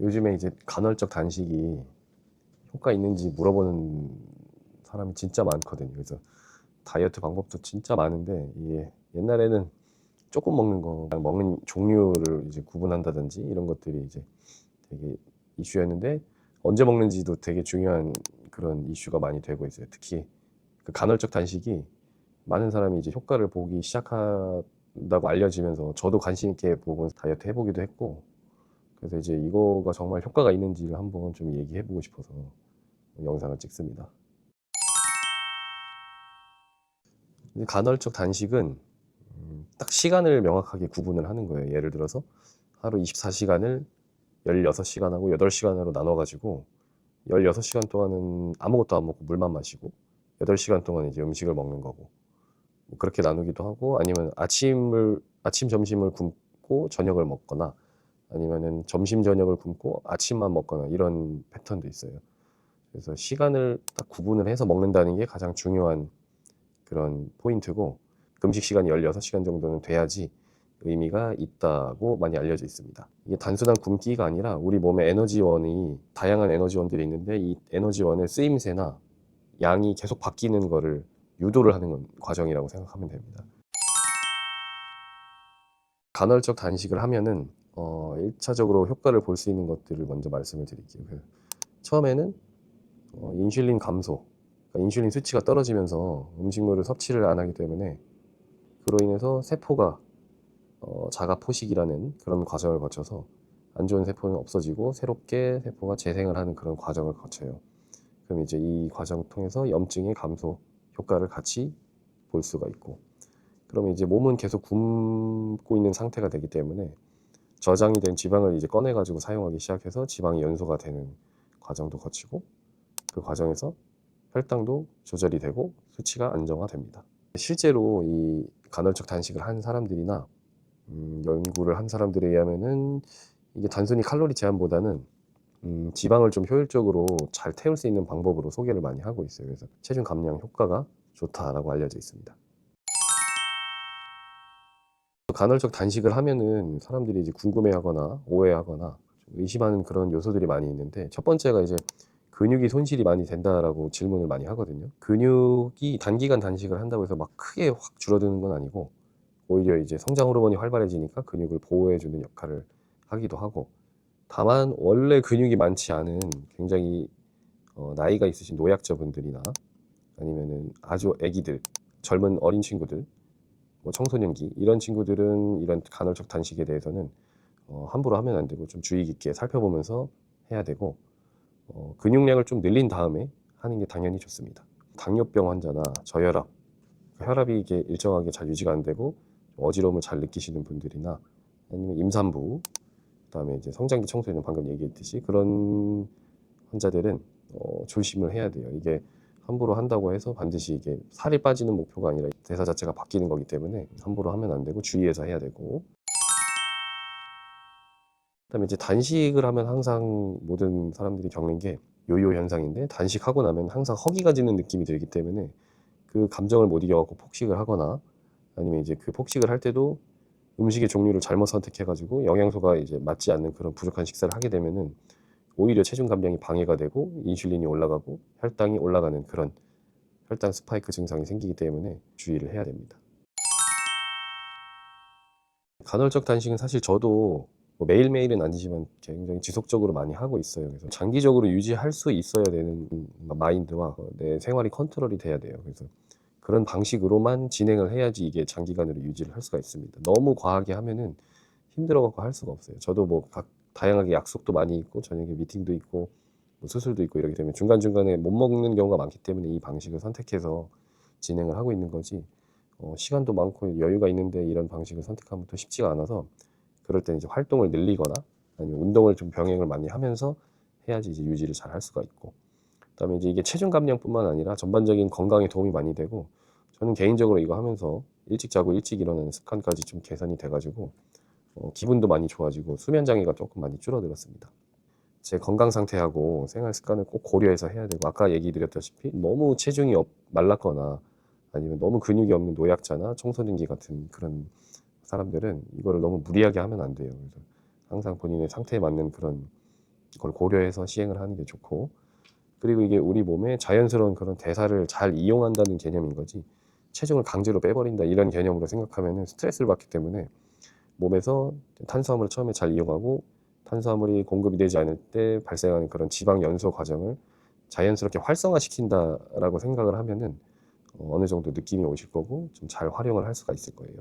요즘에 이제 간헐적 단식이 효과 있는지 물어보는 사람이 진짜 많거든요. 그래서 다이어트 방법도 진짜 많은데 이게 옛날에는 조금 먹는 거랑 먹는 종류를 이제 구분한다든지 이런 것들이 이제 되게 이슈였는데 언제 먹는지도 되게 중요한 그런 이슈가 많이 되고 있어요. 특히 그 간헐적 단식이 많은 사람이 이제 효과를 보기 시작한다고 알려지면서 저도 관심 있게 보고 다이어트 해보기도 했고, 그래서 이제 이거가 정말 효과가 있는지를 한번 좀 얘기해 보고 싶어서 영상을 찍습니다. 간헐적 단식은 딱 시간을 명확하게 구분을 하는 거예요. 예를 들어서 하루 24시간을 16시간하고 8시간으로 나눠가지고 16시간 동안은 아무것도 안 먹고 물만 마시고 8시간 동안 이제 음식을 먹는 거고, 뭐 그렇게 나누기도 하고, 아니면 아침 점심을 굶고 저녁을 먹거나, 아니면은 점심 저녁을 굶고 아침만 먹거나, 이런 패턴도 있어요. 그래서 시간을 딱 구분을 해서 먹는다는 게 가장 중요한 그런 포인트고, 금식 시간이 16시간 정도는 돼야지 의미가 있다고 많이 알려져 있습니다. 이게 단순한 굶기가 아니라 우리 몸의 에너지원이 다양한 에너지원들이 있는데, 이 에너지원의 쓰임새나 양이 계속 바뀌는 거를 유도를 하는 과정이라고 생각하면 됩니다. 간헐적 단식을 하면은 1차적으로 효과를 볼 수 있는 것들을 먼저 말씀을 드릴게요. 처음에는 인슐린 감소, 그러니까 인슐린 수치가 떨어지면서 음식물을 섭취를 안 하기 때문에 그로 인해서 세포가 자가 포식이라는 그런 과정을 거쳐서 안 좋은 세포는 없어지고 새롭게 세포가 재생을 하는 그런 과정을 거쳐요. 그럼 이제 이 과정을 통해서 염증의 감소 효과를 같이 볼 수가 있고, 그러면 이제 몸은 계속 굶고 있는 상태가 되기 때문에 저장이 된 지방을 이제 꺼내가지고 사용하기 시작해서 지방이 연소가 되는 과정도 거치고, 그 과정에서 혈당도 조절이 되고 수치가 안정화됩니다. 실제로 이 간헐적 단식을 한 사람들이나 연구를 한 사람들에 의하면은 이게 단순히 칼로리 제한보다는 지방을 좀 효율적으로 잘 태울 수 있는 방법으로 소개를 많이 하고 있어요. 그래서 체중 감량 효과가 좋다라고 알려져 있습니다. 간헐적 단식을 하면은 사람들이 이제 궁금해하거나 오해하거나 좀 의심하는 그런 요소들이 많이 있는데, 첫 번째가 이제 근육이 손실이 많이 된다라고 질문을 많이 하거든요. 근육이 단기간 단식을 한다고 해서 막 크게 확 줄어드는 건 아니고, 오히려 이제 성장 호르몬이 활발해지니까 근육을 보호해주는 역할을 하기도 하고, 다만 원래 근육이 많지 않은 굉장히 나이가 있으신 노약자분들이나 아니면은 아주 아기들, 젊은 어린 친구들, 뭐 청소년기 이런 친구들은 이런 간헐적 단식에 대해서는 함부로 하면 안 되고 좀 주의 깊게 살펴보면서 해야 되고, 근육량을 좀 늘린 다음에 하는 게 당연히 좋습니다. 당뇨병 환자나 저혈압, 혈압이 이게 일정하게 잘 유지가 안 되고 어지러움을 잘 느끼시는 분들이나, 아니면 임산부, 그다음에 이제 성장기 청소년 방금 얘기했듯이 그런 환자들은 조심을 해야 돼요. 이게 함부로 한다고 해서 반드시 이게 살이 빠지는 목표가 아니라 대사 자체가 바뀌는 거기 때문에 함부로 하면 안 되고 주의해서 해야 되고, 그다음에 이제 단식을 하면 항상 모든 사람들이 겪는 게 요요 현상인데, 단식하고 나면 항상 허기가 지는 느낌이 들기 때문에 그 감정을 못 이겨갖고 폭식을 하거나, 아니면 이제 그 폭식을 할 때도 음식의 종류를 잘못 선택해가지고 영양소가 이제 맞지 않는 그런 부족한 식사를 하게 되면은 오히려 체중 감량이 방해가 되고 인슐린이 올라가고 혈당이 올라가는 그런 혈당 스파이크 증상이 생기기 때문에 주의를 해야 됩니다. 간헐적 단식은 사실 저도 뭐 매일매일은 아니지만 굉장히 지속적으로 많이 하고 있어요. 그래서 장기적으로 유지할 수 있어야 되는 마인드와 내 생활이 컨트롤이 돼야 돼요. 그래서 그런 방식으로만 진행을 해야지 이게 장기간으로 유지를 할 수가 있습니다. 너무 과하게 하면은 힘들어갖고 할 수가 없어요. 저도 뭐 다양하게 약속도 많이 있고 저녁에 미팅도 있고 뭐 수술도 있고 이러기 때문에 중간중간에 못 먹는 경우가 많기 때문에 이 방식을 선택해서 진행을 하고 있는 거지, 시간도 많고 여유가 있는데 이런 방식을 선택하면 또 쉽지가 않아서, 그럴 때는 이제 활동을 늘리거나 아니면 운동을 좀 병행을 많이 하면서 해야지 이제 유지를 잘 할 수가 있고, 그다음에 이제 이게 체중 감량뿐만 아니라 전반적인 건강에 도움이 많이 되고, 저는 개인적으로 이거 하면서 일찍 자고 일찍 일어나는 습관까지 좀 개선이 돼가지고 기분도 많이 좋아지고 수면 장애가 조금 많이 줄어들었습니다. 제 건강 상태하고 생활 습관을 꼭 고려해서 해야 되고, 아까 얘기 드렸다시피 너무 체중이 말랐거나 아니면 너무 근육이 없는 노약자나 청소년기 같은 그런 사람들은 이거를 너무 무리하게 하면 안 돼요. 그래서 항상 본인의 상태에 맞는 그런 그걸 고려해서 시행을 하는 게 좋고, 그리고 이게 우리 몸에 자연스러운 그런 대사를 잘 이용한다는 개념인 거지, 체중을 강제로 빼버린다 이런 개념으로 생각하면은 스트레스를 받기 때문에 몸에서 탄수화물을 처음에 잘 이용하고 탄수화물이 공급이 되지 않을 때 발생하는 그런 지방 연소 과정을 자연스럽게 활성화시킨다라고 생각을 하면은 어느 정도 느낌이 오실 거고 좀 잘 활용을 할 수가 있을 거예요.